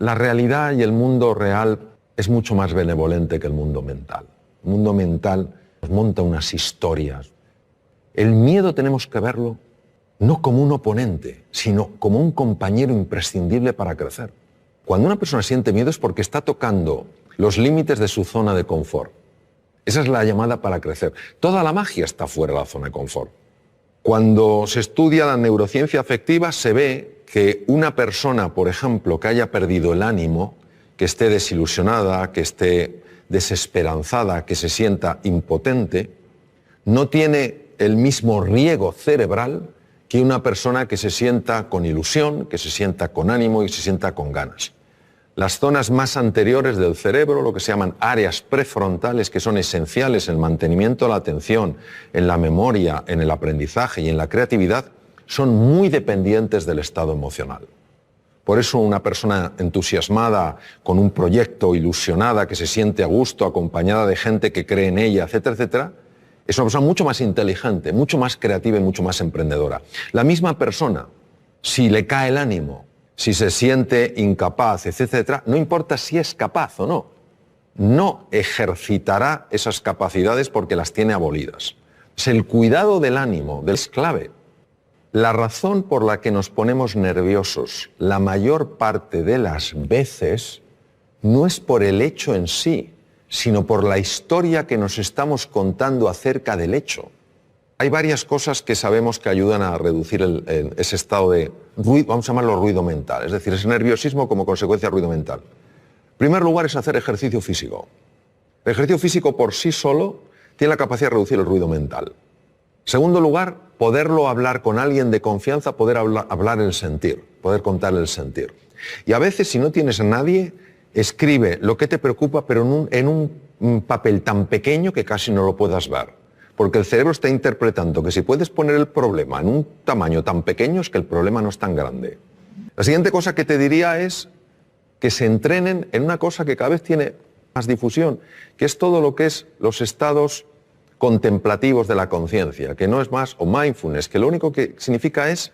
La realidad y el mundo real es mucho más benevolente que el mundo mental. El mundo mental nos monta unas historias. El miedo tenemos que verlo no como un oponente, sino como un compañero imprescindible para crecer. Cuando una persona siente miedo es porque está tocando los límites de su zona de confort. Esa es la llamada para crecer. Toda la magia está fuera de la zona de confort. Cuando se estudia la neurociencia afectiva se ve que una persona, por ejemplo, que haya perdido el ánimo, que esté desilusionada, que esté desesperanzada, que se sienta impotente, no tiene el mismo riego cerebral que una persona que se sienta con ilusión, que se sienta con ánimo y se sienta con ganas. Las zonas más anteriores del cerebro, lo que se llaman áreas prefrontales, que son esenciales en el mantenimiento de la atención, en la memoria, en el aprendizaje y en la creatividad, son muy dependientes del estado emocional. Por eso una persona entusiasmada, con un proyecto, ilusionada, que se siente a gusto, acompañada de gente que cree en ella, etcétera, etcétera, es una persona mucho más inteligente, mucho más creativa y mucho más emprendedora. La misma persona, si le cae el ánimo, si se siente incapaz, etcétera, no importa si es capaz o no, no ejercitará esas capacidades porque las tiene abolidas. El cuidado del ánimo es clave. La razón por la que nos ponemos nerviosos la mayor parte de las veces no es por el hecho en sí, sino por la historia que nos estamos contando acerca del hecho. Hay varias cosas que sabemos que ayudan a reducir ese estado de ruido, vamos a llamarlo ruido mental, es decir, ese nerviosismo como consecuencia de ruido mental. En primer lugar es hacer ejercicio físico. El ejercicio físico por sí solo tiene la capacidad de reducir el ruido mental. En segundo lugar, poderlo hablar con alguien de confianza, poder hablar el sentir, poder contar el sentir. Y a veces, si no tienes a nadie, escribe lo que te preocupa, pero en un papel tan pequeño que casi no lo puedas ver. Porque el cerebro está interpretando que si puedes poner el problema en un tamaño tan pequeño es que el problema no es tan grande. La siguiente cosa que te diría es que se entrenen en una cosa que cada vez tiene más difusión, que es todo lo que es los estados contemplativos de la conciencia, que no es más, o mindfulness, que lo único que significa es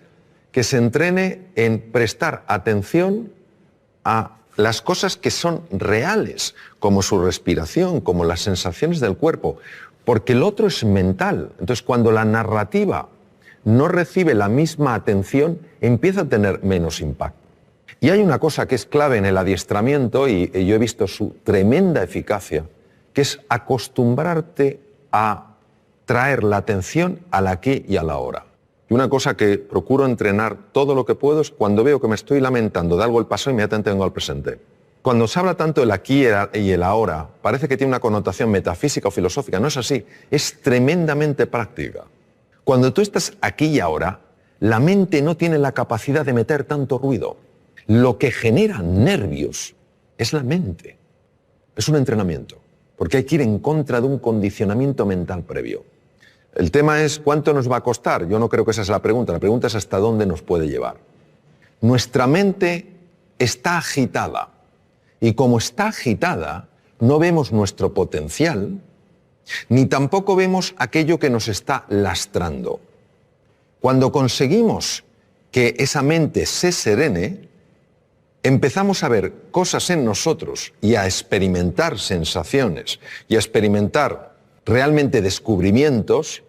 que se entrene en prestar atención a las cosas que son reales, como su respiración, como las sensaciones del cuerpo, porque el otro es mental. Entonces, cuando la narrativa no recibe la misma atención, empieza a tener menos impacto. Y hay una cosa que es clave en el adiestramiento, y yo he visto su tremenda eficacia, que es acostumbrarte a traer la atención al aquí y a la ahora. Y una cosa que procuro entrenar todo lo que puedo es cuando veo que me estoy lamentando de algo del pasado, inmediatamente vengo al presente. Cuando se habla tanto del aquí y el ahora, parece que tiene una connotación metafísica o filosófica. No es así, es tremendamente práctica. Cuando tú estás aquí y ahora, la mente no tiene la capacidad de meter tanto ruido. Lo que genera nervios es la mente. Es un entrenamiento, porque hay que ir en contra de un condicionamiento mental previo. El tema es ¿cuánto nos va a costar? Yo no creo que esa es la pregunta es hasta dónde nos puede llevar. Nuestra mente está agitada. Y como está agitada, no vemos nuestro potencial, ni tampoco vemos aquello que nos está lastrando. Cuando conseguimos que esa mente se serene, empezamos a ver cosas en nosotros y a experimentar sensaciones y a experimentar realmente descubrimientos,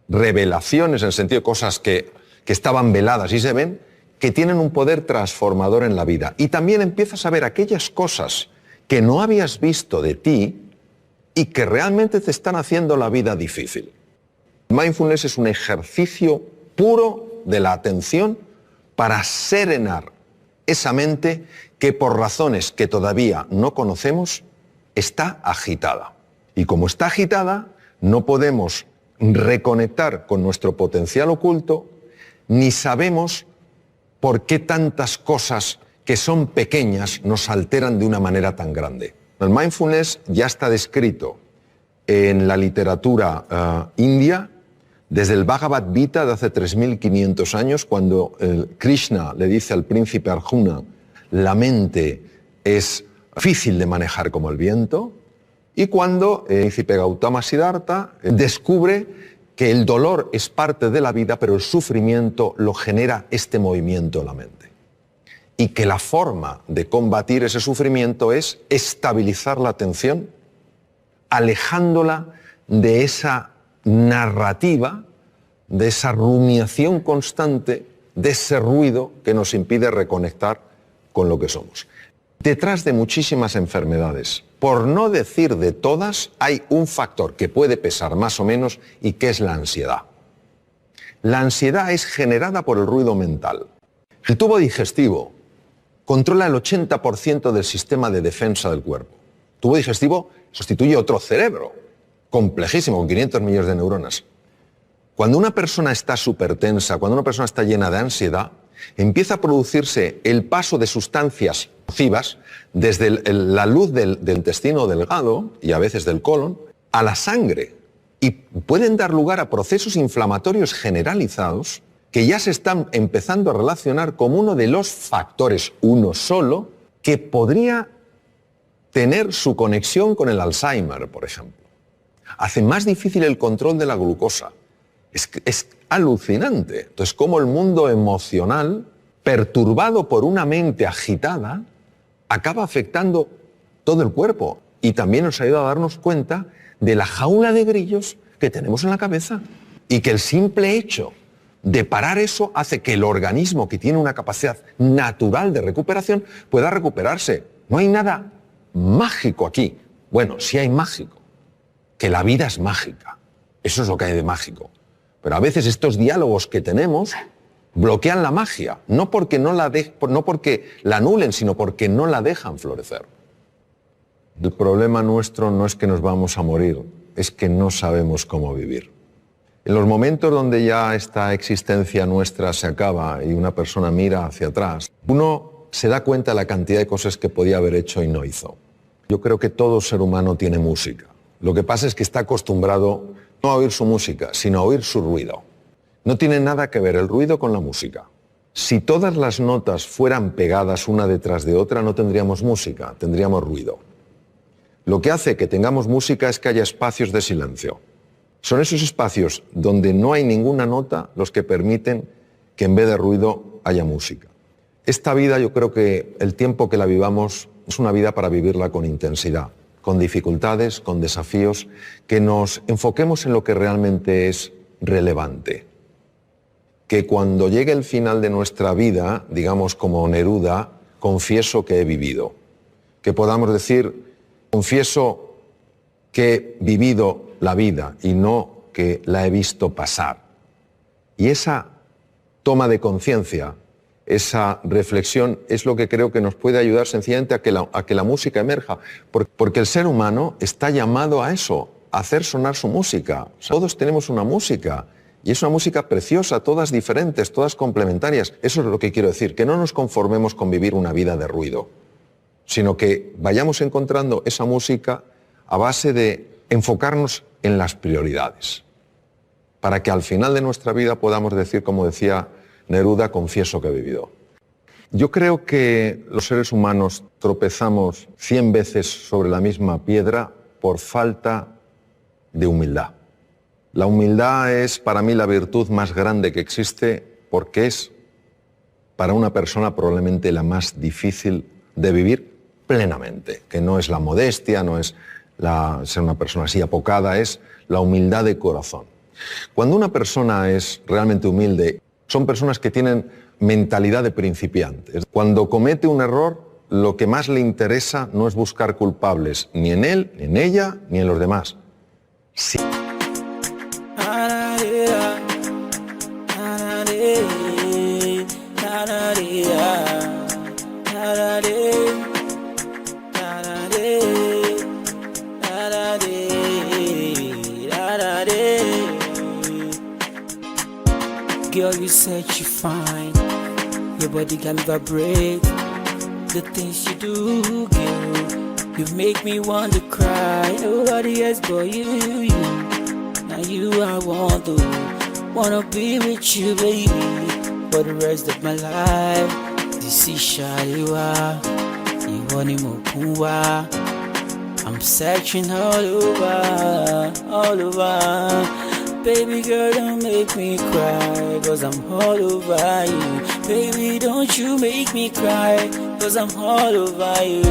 revelaciones en el sentido de cosas que estaban veladas y se ven, que tienen un poder transformador en la vida. Y también empiezas a ver aquellas cosas que no habías visto de ti y que realmente te están haciendo la vida difícil. Mindfulness es un ejercicio puro de la atención para serenar esa mente que por razones que todavía no conocemos está agitada. Y como está agitada, no podemos reconectar con nuestro potencial oculto, ni sabemos por qué tantas cosas que son pequeñas nos alteran de una manera tan grande. El mindfulness ya está descrito en la literatura india desde el Bhagavad Gita de hace 3.500 años, cuando Krishna le dice al príncipe Arjuna, la mente es difícil de manejar como el viento, y cuando el príncipe Gautama Siddhartha descubre que el dolor es parte de la vida, pero el sufrimiento lo genera este movimiento de la mente. y que la forma de combatir ese sufrimiento es estabilizar la atención, alejándola de esa narrativa, de esa rumiación constante, de ese ruido que nos impide reconectar con lo que somos. Detrás de muchísimas enfermedades, por no decir de todas, hay un factor que puede pesar más o menos y que es la ansiedad. La ansiedad es generada por el ruido mental. El tubo digestivo controla el 80% del sistema de defensa del cuerpo. El tubo digestivo constituye otro cerebro, complejísimo, con 500 millones de neuronas. Cuando una persona está súper-tensa, cuando una persona está llena de ansiedad, empieza a producirse el paso de sustancias nocivas desde la luz del intestino delgado y a veces del colon a la sangre y pueden dar lugar a procesos inflamatorios generalizados que ya se están empezando a relacionar como uno de los factores, uno solo, que podría tener su conexión con el Alzheimer, por ejemplo. Hace más difícil el control de la glucosa. Es alucinante. Entonces, cómo el mundo emocional, perturbado por una mente agitada, acaba afectando todo el cuerpo. Y también nos ayuda a darnos cuenta de la jaula de grillos que tenemos en la cabeza. Y que el simple hecho de parar eso hace que el organismo, que tiene una capacidad natural de recuperación, pueda recuperarse. No hay nada mágico aquí. Bueno, sí hay mágico. Que la vida es mágica. Eso es lo que hay de mágico. Pero a veces estos diálogos que tenemos bloquean la magia, no porque la anulen, sino porque no la dejan florecer. El problema nuestro no es que nos vamos a morir, es que no sabemos cómo vivir. En los momentos donde ya esta existencia nuestra se acaba y una persona mira hacia atrás, uno se da cuenta de la cantidad de cosas que podía haber hecho y no hizo. Yo creo que todo ser humano tiene música. Lo que pasa es que está acostumbrado no a oír su música, sino a oír su ruido. No tiene nada que ver el ruido con la música. Si todas las notas fueran pegadas una detrás de otra, no tendríamos música, tendríamos ruido. Lo que hace que tengamos música es que haya espacios de silencio. Son esos espacios donde no hay ninguna nota los que permiten que en vez de ruido haya música. Esta vida, yo creo que el tiempo que la vivamos es una vida para vivirla con intensidad, con dificultades, con desafíos, que nos enfoquemos en lo que realmente es relevante. Que cuando llegue el final de nuestra vida, digamos como Neruda, confieso que he vivido. Que podamos decir, confieso que he vivido la vida y no que la he visto pasar. Y esa toma de conciencia, esa reflexión es lo que creo que nos puede ayudar sencillamente a que la música emerja, porque el ser humano está llamado a eso, a hacer sonar su música. O sea, todos tenemos una música y es una música preciosa, todas diferentes, todas complementarias. Eso es lo que quiero decir, que no nos conformemos con vivir una vida de ruido, sino que vayamos encontrando esa música a base de enfocarnos en las prioridades, para que al final de nuestra vida podamos decir, como decía Neruda, confieso que he vivido. Yo creo que los seres humanos tropezamos 100 veces sobre la misma piedra por falta de humildad. La humildad es para mí la virtud más grande que existe porque es para una persona probablemente la más difícil de vivir plenamente, que no es la modestia, no es ser una persona así apocada, es la humildad de corazón. Cuando una persona es realmente humilde, son personas que tienen mentalidad de principiantes. Cuando comete un error, lo que más le interesa no es buscar culpables, ni en él, ni en ella, ni en los demás. Sí. Girl, you said you're fine. Your body can vibrate. The things you do, girl, you make me want to cry. Nobody else but you. Now you I wanna be with you, baby, for the rest of my life. This is Shaliwa, Iwani Mokuwa. I'm searching all over. Baby girl, don't make me cry, cause I'm all over you. Baby, don't you make me cry, cause I'm all over you.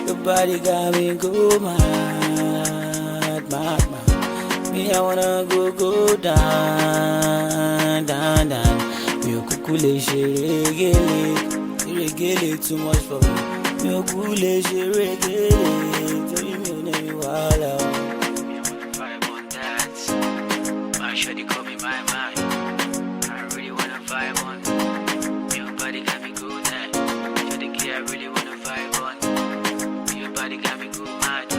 Your body got me go mad, mad, mad. Me, I wanna go down, down, down. Me, o kukule reggae, too much for me. Me, o kukule reggae, tell me your name, wala. Shawty call me my man. I really wanna vibe on. Your body got me good now. Shawty kid, I really wanna vibe on. Your body got me good mad.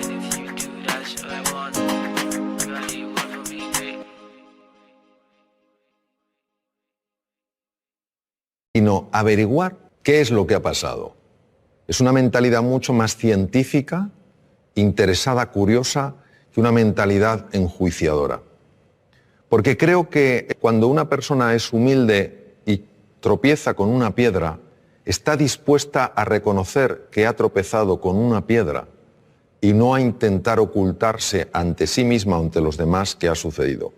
And if you do, that's what I want. You are the one for me, babe. Sino averiguar qué es lo que ha pasado. Es una mentalidad mucho más científica, interesada, curiosa, que una mentalidad enjuiciadora. Porque creo que cuando una persona es humilde y tropieza con una piedra, está dispuesta a reconocer que ha tropezado con una piedra y no a intentar ocultarse ante sí misma o ante los demás qué ha sucedido.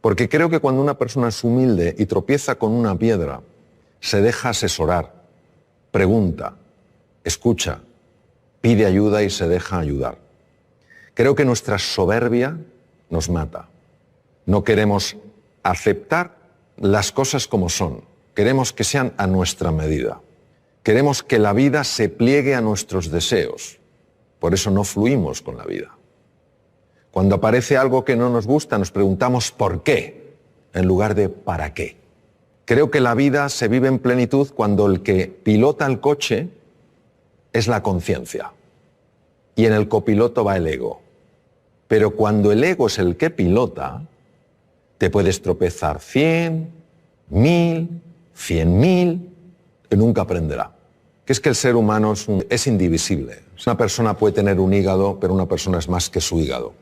Porque creo que cuando una persona es humilde y tropieza con una piedra, se deja asesorar, pregunta, escucha, pide ayuda y se deja ayudar. Creo que nuestra soberbia nos mata. No queremos aceptar las cosas como son. Queremos que sean a nuestra medida. Queremos que la vida se pliegue a nuestros deseos. Por eso no fluimos con la vida. Cuando aparece algo que no nos gusta, nos preguntamos ¿por qué? En lugar de ¿para qué? Creo que la vida se vive en plenitud cuando el que pilota el coche es la conciencia. Y en el copiloto va el ego. Pero cuando el ego es el que pilota, te puedes tropezar 100, 1000, 100.000, que nunca aprenderá. Que es que el ser humano es indivisible. Una persona puede tener un hígado, pero una persona es más que su hígado.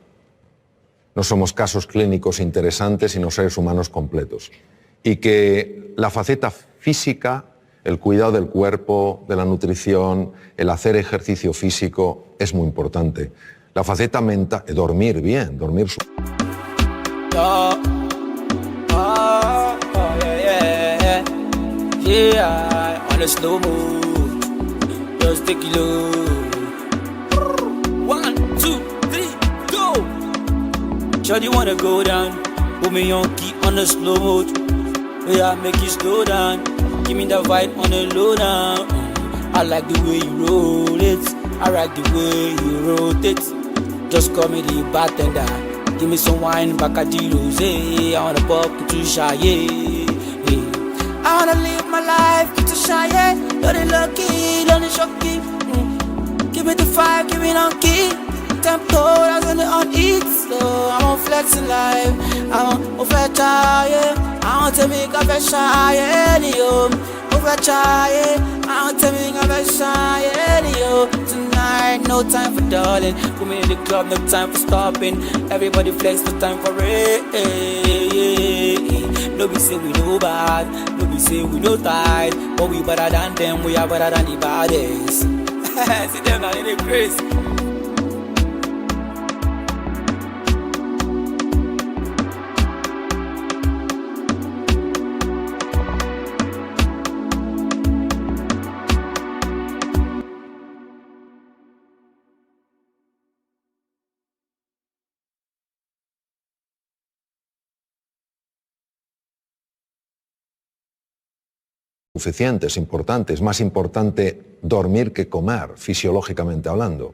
No somos casos clínicos interesantes, sino seres humanos completos. Y que la faceta física, el cuidado del cuerpo, de la nutrición, el hacer ejercicio físico, es muy importante. La faceta mental, dormir bien, dormir Yeah, on a slow move, just take it low. 1, 2, 3, go. Shawty wanna go down, put me on key on the slow mode. Yeah, make it slow down, give me the vibe on the low down. I like the way you roll it, I like the way you rotate. Just call me the bartender, give me some wine, Bacardi Rosé. I wanna pop into shy, yeah. I wanna live my life, get to shy, yeah. Don't it lucky, don't it shocky. Give me the fire, give me the key. Tempo, that's when it on eat. So I'm on flexing life, I'm on over yeah. I want to make a fresh shy, yo. Over yeah. I want to make a fresh shy, yo. Tonight, no time for darling. Put me in the club, no time for stopping. Everybody flex, no time for it. No be say we no bad, no be say we no tired, but we better than them, we are better than the baddest. See them now in the grace. Suficientes, importantes, más importante dormir que comer, fisiológicamente hablando.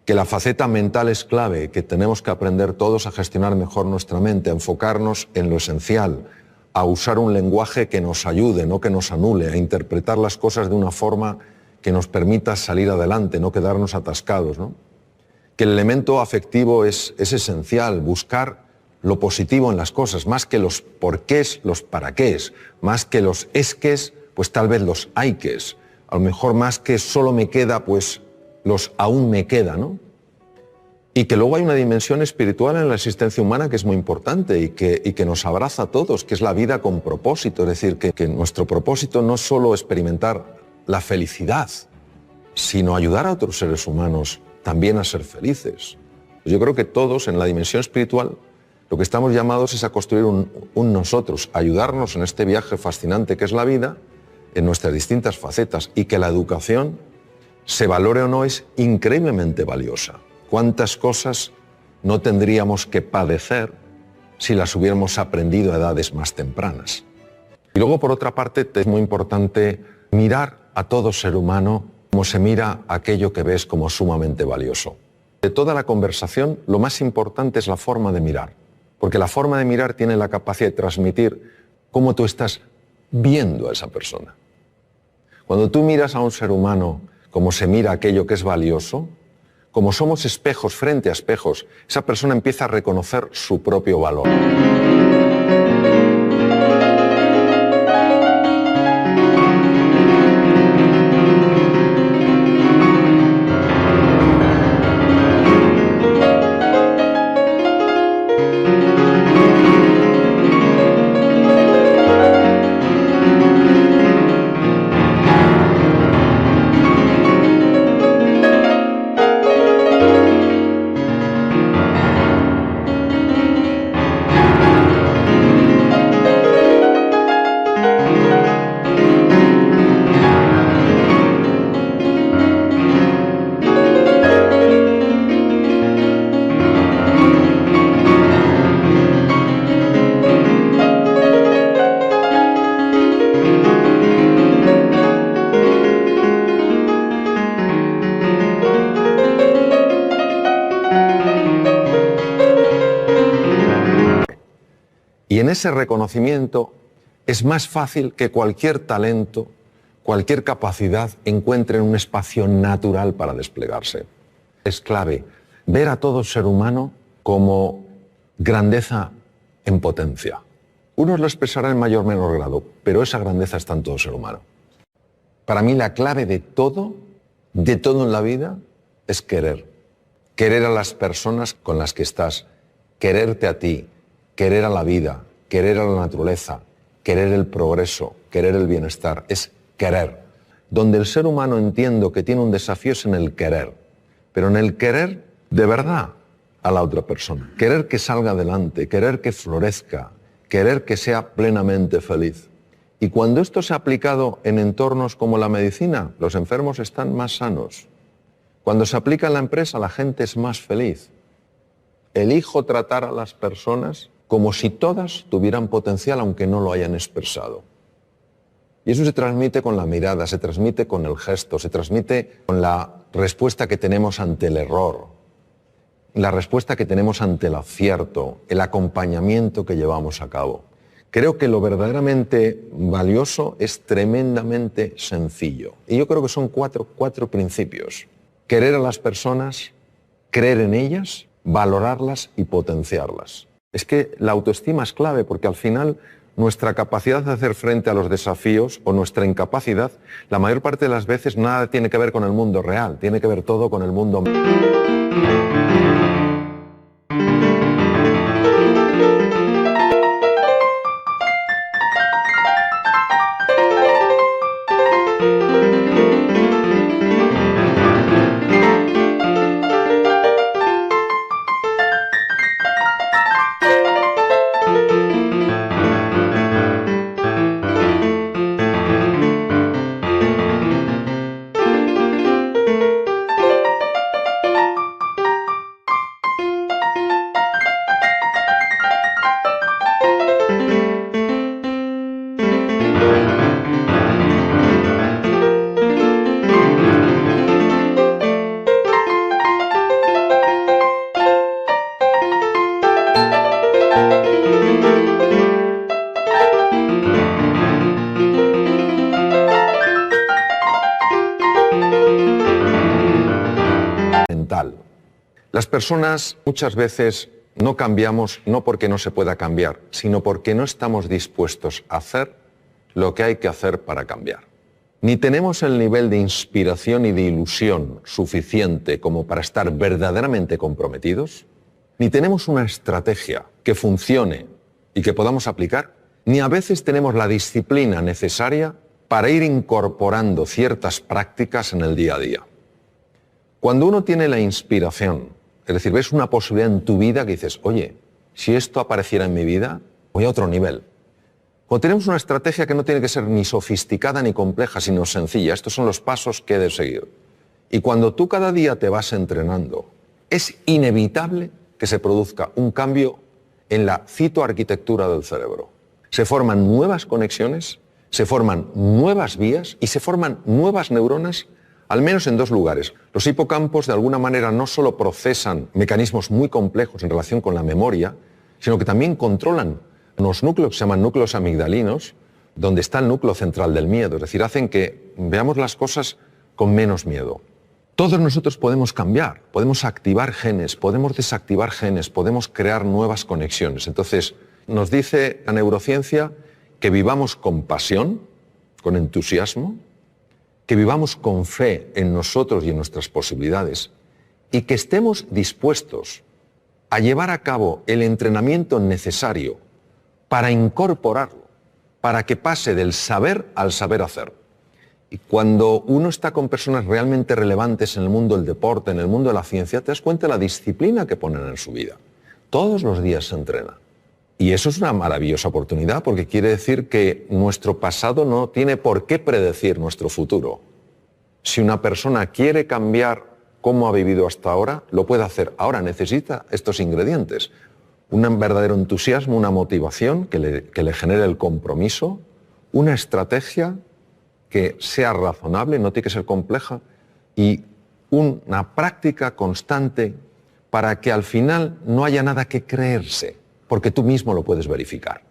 Que la faceta mental es clave, que tenemos que aprender todos a gestionar mejor nuestra mente, a enfocarnos en lo esencial, a usar un lenguaje que nos ayude, no que nos anule, a interpretar las cosas de una forma que nos permita salir adelante, no quedarnos atascados, ¿no? Que el elemento afectivo es esencial, buscar lo positivo en las cosas, más que los porqués, los paraqués, más que los esques, pues tal vez los hayques, a lo mejor más que solo me queda, pues los aún me queda, ¿no? Y que luego hay una dimensión espiritual en la existencia humana que es muy importante y que nos abraza a todos, que es la vida con propósito, es decir, que nuestro propósito no es solo experimentar la felicidad, sino ayudar a otros seres humanos también a ser felices. Yo creo que todos en la dimensión espiritual Lo que estamos llamados es a construir un nosotros, a ayudarnos en este viaje fascinante que es la vida, en nuestras distintas facetas, y que la educación, se valore o no, es increíblemente valiosa. ¿Cuántas cosas no tendríamos que padecer si las hubiéramos aprendido a edades más tempranas? Y luego, por otra parte, es muy importante mirar a todo ser humano como se mira aquello que ves como sumamente valioso. De toda la conversación, lo más importante es la forma de mirar, porque la forma de mirar tiene la capacidad de transmitir cómo tú estás viendo a esa persona. Cuando tú miras a un ser humano como se mira aquello que es valioso, como somos espejos frente a espejos, esa persona empieza a reconocer su propio valor. Y en ese reconocimiento es más fácil que cualquier talento, cualquier capacidad encuentre un espacio natural para desplegarse. Es clave ver a todo ser humano como grandeza en potencia. Unos lo expresarán en mayor o menor grado, pero esa grandeza está en todo ser humano. Para mí la clave de todo en la vida, es querer. Querer a las personas con las que estás, quererte a ti, querer a la vida, querer a la naturaleza, querer el progreso, querer el bienestar, es querer. Donde el ser humano entiendo que tiene un desafío es en el querer, pero en el querer de verdad a la otra persona. Querer que salga adelante, querer que florezca, querer que sea plenamente feliz. Y cuando esto se ha aplicado en entornos como la medicina, los enfermos están más sanos. Cuando se aplica en la empresa, la gente es más feliz. Elijo tratar a las personas como si todas tuvieran potencial, aunque no lo hayan expresado. Y eso se transmite con la mirada, se transmite con el gesto, se transmite con la respuesta que tenemos ante el error, la respuesta que tenemos ante el acierto, el acompañamiento que llevamos a cabo. Creo que lo verdaderamente valioso es tremendamente sencillo. Y yo creo que son cuatro principios. Querer a las personas, creer en ellas, valorarlas y potenciarlas. Es que la autoestima es clave porque al final nuestra capacidad de hacer frente a los desafíos o nuestra incapacidad, la mayor parte de las veces nada tiene que ver con el mundo real, tiene que ver todo con el mundo. Las personas muchas veces no cambiamos no porque no se pueda cambiar, sino porque no estamos dispuestos a hacer lo que hay que hacer para cambiar. Ni tenemos el nivel de inspiración y de ilusión suficiente como para estar verdaderamente comprometidos, ni tenemos una estrategia que funcione y que podamos aplicar, ni a veces tenemos la disciplina necesaria para ir incorporando ciertas prácticas en el día a día. Cuando uno tiene la inspiración, es decir, ves una posibilidad en tu vida que dices, oye, si esto apareciera en mi vida, voy a otro nivel. Cuando tenemos una estrategia que no tiene que ser ni sofisticada ni compleja, sino sencilla, estos son los pasos que he de seguir. Y cuando tú cada día te vas entrenando, es inevitable que se produzca un cambio en la citoarquitectura del cerebro. Se forman nuevas conexiones, se forman nuevas vías y se forman nuevas neuronas, al menos en dos lugares. Los hipocampos de alguna manera no solo procesan mecanismos muy complejos en relación con la memoria, sino que también controlan unos núcleos que se llaman núcleos amigdalinos, donde está el núcleo central del miedo, es decir, hacen que veamos las cosas con menos miedo. Todos nosotros podemos cambiar, podemos activar genes, podemos desactivar genes, podemos crear nuevas conexiones. Entonces, nos dice la neurociencia que vivamos con pasión, con entusiasmo, que vivamos con fe en nosotros y en nuestras posibilidades y que estemos dispuestos a llevar a cabo el entrenamiento necesario para incorporarlo, para que pase del saber al saber hacer. Y cuando uno está con personas realmente relevantes en el mundo del deporte, en el mundo de la ciencia, te das cuenta de la disciplina que ponen en su vida. Todos los días se entrena. Y eso es una maravillosa oportunidad porque quiere decir que nuestro pasado no tiene por qué predecir nuestro futuro. Si una persona quiere cambiar cómo ha vivido hasta ahora, lo puede hacer. Ahora necesita estos ingredientes. Un verdadero entusiasmo, una motivación que le genere el compromiso, una estrategia que sea razonable, no tiene que ser compleja, y una práctica constante para que al final no haya nada que creerse, porque tú mismo lo puedes verificar.